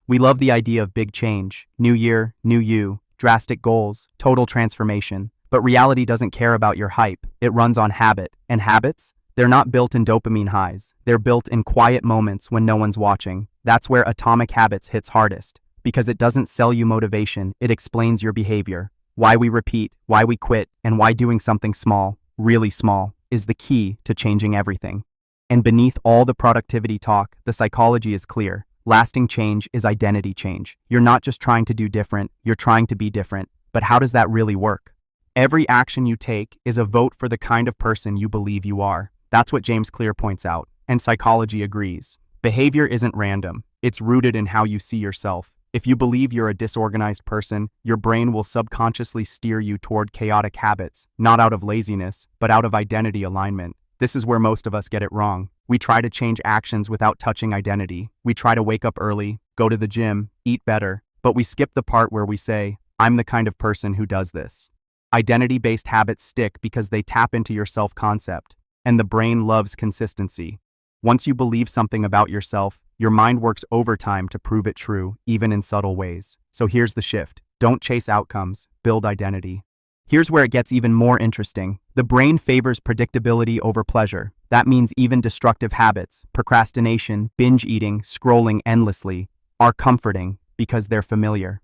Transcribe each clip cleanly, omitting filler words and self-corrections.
We love the idea of big change, new year, new you, drastic goals, total transformation. But reality doesn't care about your hype. It runs on habit. And habits? They're not built in dopamine highs. They're built in quiet moments when no one's watching. That's where Atomic Habits hits hardest. Because it doesn't sell you motivation, it explains your behavior. Why we repeat, why we quit, and why doing something small, really small, is the key to changing everything. And beneath all the productivity talk, the psychology is clear. Lasting change is identity change. You're not just trying to do different, you're trying to be different. But how does that really work? Every action you take is a vote for the kind of person you believe you are. That's what James Clear points out, and psychology agrees. Behavior isn't random. It's rooted in how you see yourself. If you believe you're a disorganized person, your brain will subconsciously steer you toward chaotic habits, not out of laziness, but out of identity alignment. This is where most of us get it wrong. We try to change actions without touching identity. We try to wake up early, go to the gym, eat better, but we skip the part where we say, I'm the kind of person who does this. Identity-based habits stick because they tap into your self-concept, and the brain loves consistency. Once you believe something about yourself, your mind works overtime to prove it true, even in subtle ways. So here's the shift. Don't chase outcomes, build identity. Here's where it gets even more interesting. The brain favors predictability over pleasure. That means even destructive habits, procrastination, binge eating, scrolling endlessly, are comforting because they're familiar.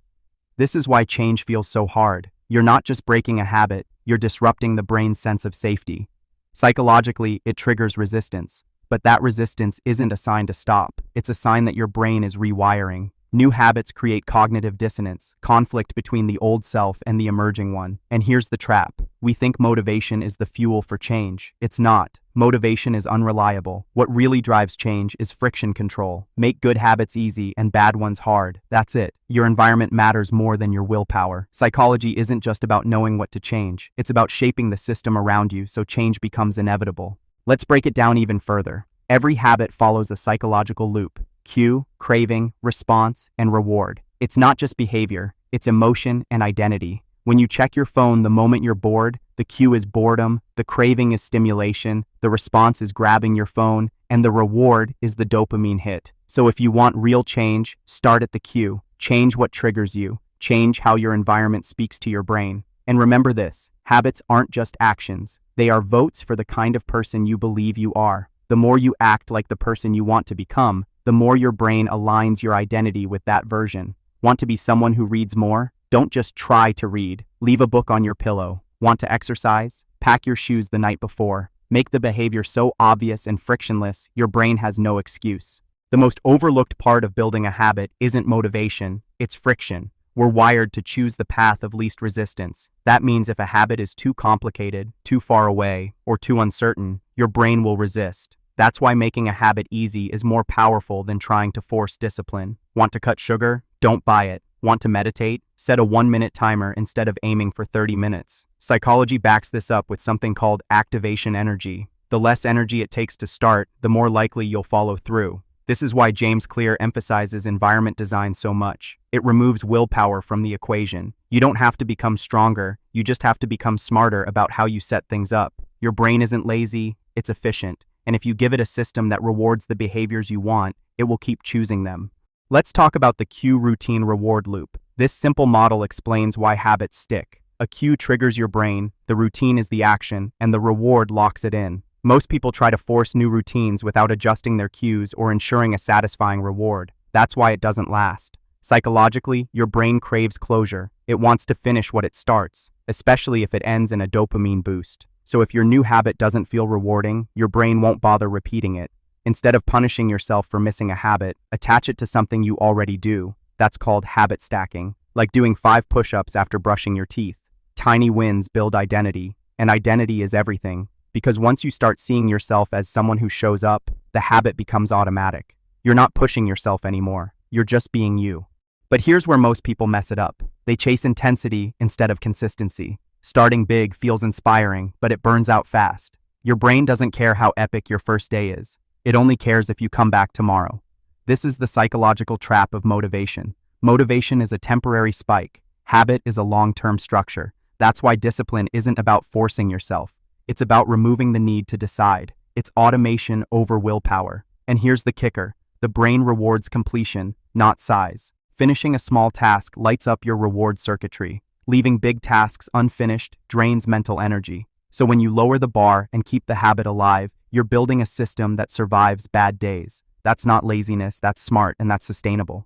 This is why change feels so hard. You're not just breaking a habit, you're disrupting the brain's sense of safety. Psychologically, it triggers resistance. But that resistance isn't a sign to stop. It's a sign that your brain is rewiring. New habits create cognitive dissonance, conflict between the old self and the emerging one. And here's the trap. We think motivation is the fuel for change. It's not. Motivation is unreliable. What really drives change is friction control. Make good habits easy and bad ones hard. That's it. Your environment matters more than your willpower. Psychology isn't just about knowing what to change. It's about shaping the system around you so change becomes inevitable. Let's break it down even further. Every habit follows a psychological loop. Cue, craving, response, and reward. It's not just behavior, it's emotion and identity. When you check your phone the moment you're bored, the cue is boredom, the craving is stimulation, the response is grabbing your phone, and the reward is the dopamine hit. So if you want real change, start at the cue. Change what triggers you. Change how your environment speaks to your brain. And remember this, habits aren't just actions. They are votes for the kind of person you believe you are. The more you act like the person you want to become, the more your brain aligns your identity with that version. Want to be someone who reads more? Don't just try to read. Leave a book on your pillow. Want to exercise? Pack your shoes the night before. Make the behavior so obvious and frictionless, your brain has no excuse. The most overlooked part of building a habit isn't motivation, it's friction. We're wired to choose the path of least resistance. That means if a habit is too complicated, too far away, or too uncertain, your brain will resist. That's why making a habit easy is more powerful than trying to force discipline. Want to cut sugar? Don't buy it. Want to meditate? Set a 1-minute timer instead of aiming for 30 minutes. Psychology backs this up with something called activation energy. The less energy it takes to start, the more likely you'll follow through. This is why James Clear emphasizes environment design so much. It removes willpower from the equation. You don't have to become stronger, you just have to become smarter about how you set things up. Your brain isn't lazy, it's efficient. And if you give it a system that rewards the behaviors you want, it will keep choosing them. Let's talk about the cue routine reward loop. This simple model explains why habits stick. A cue triggers your brain, the routine is the action, and the reward locks it in. Most people try to force new routines without adjusting their cues or ensuring a satisfying reward. That's why it doesn't last. Psychologically, your brain craves closure. It wants to finish what it starts, especially if it ends in a dopamine boost. So if your new habit doesn't feel rewarding, your brain won't bother repeating it. Instead of punishing yourself for missing a habit, attach it to something you already do. That's called habit stacking, like doing 5 push-ups after brushing your teeth. Tiny wins build identity, and identity is everything. Because once you start seeing yourself as someone who shows up, the habit becomes automatic. You're not pushing yourself anymore, you're just being you. But here's where most people mess it up. They chase intensity instead of consistency. Starting big feels inspiring, but it burns out fast. Your brain doesn't care how epic your first day is. It only cares if you come back tomorrow. This is the psychological trap of motivation. Motivation is a temporary spike. Habit is a long-term structure. That's why discipline isn't about forcing yourself. It's about removing the need to decide. It's automation over willpower. And here's the kicker. The brain rewards completion, not size. Finishing a small task lights up your reward circuitry. Leaving big tasks unfinished drains mental energy. So when you lower the bar and keep the habit alive, you're building a system that survives bad days. That's not laziness, that's smart, and that's sustainable.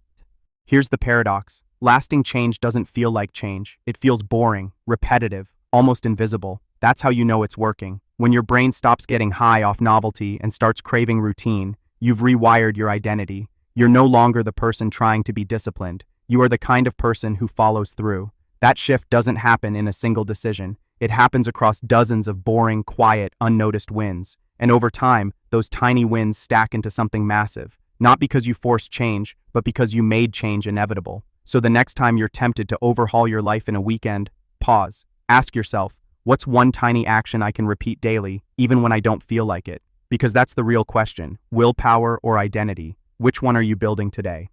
Here's the paradox. Lasting change doesn't feel like change. It feels boring, repetitive, almost invisible. That's how you know it's working. When your brain stops getting high off novelty and starts craving routine, you've rewired your identity. You're no longer the person trying to be disciplined. You are the kind of person who follows through. That shift doesn't happen in a single decision. It happens across dozens of boring, quiet, unnoticed wins. And over time, those tiny wins stack into something massive. Not because you forced change, but because you made change inevitable. So the next time you're tempted to overhaul your life in a weekend, pause. Ask yourself, what's one tiny action I can repeat daily, even when I don't feel like it? Because that's the real question. Willpower or identity? Which one are you building today?